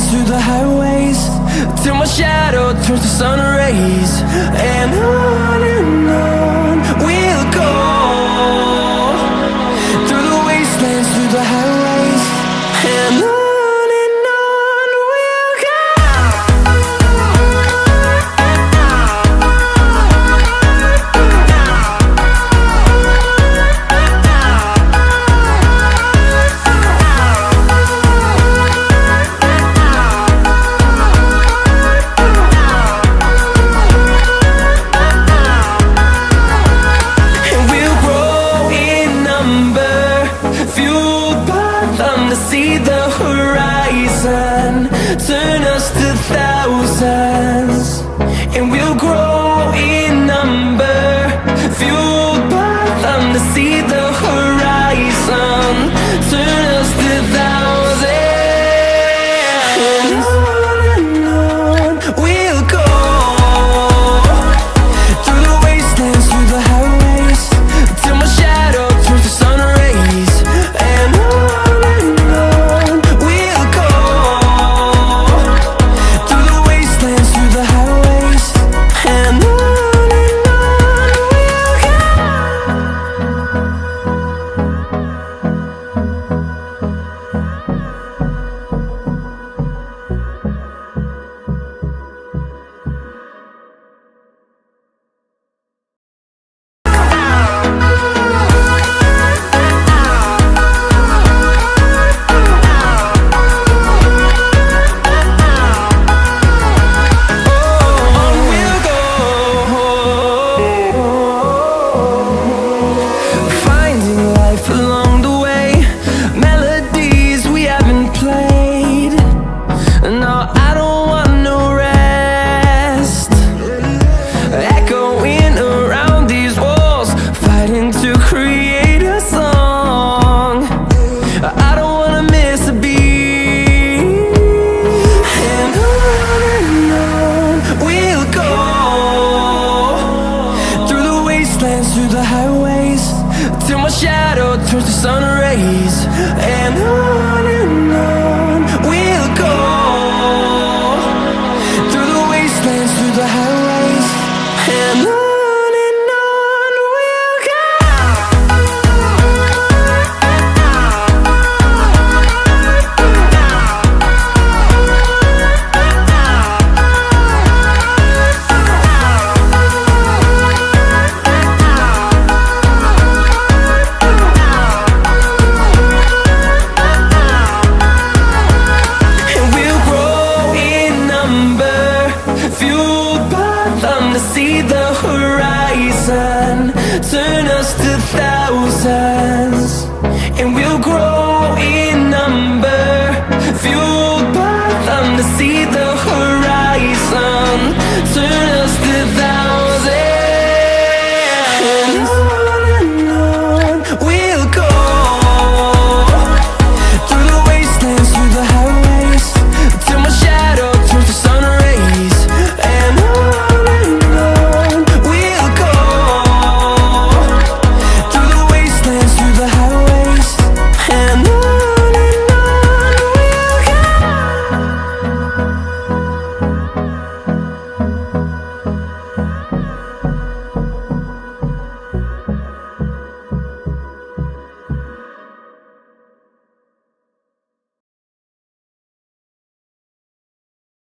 wastelands, through the highways, till my shadow turns to sun rays. And on we'll go, through the wastelands, through the highways, and on we'll go. See the horizon, turn us to thousands, and we'll grow in number, fueled by them to see the horizon, turn us to thousands, and on we'll go, through the wastelands, through the highways, till my shadow turns to sun rays. And through the highways, till my shadow turns to sun rays. And on we'll go, through the wastelands, through the highways, and on. See the horizon, turn us to thousands, and we'll grow in number, fueled by them to see the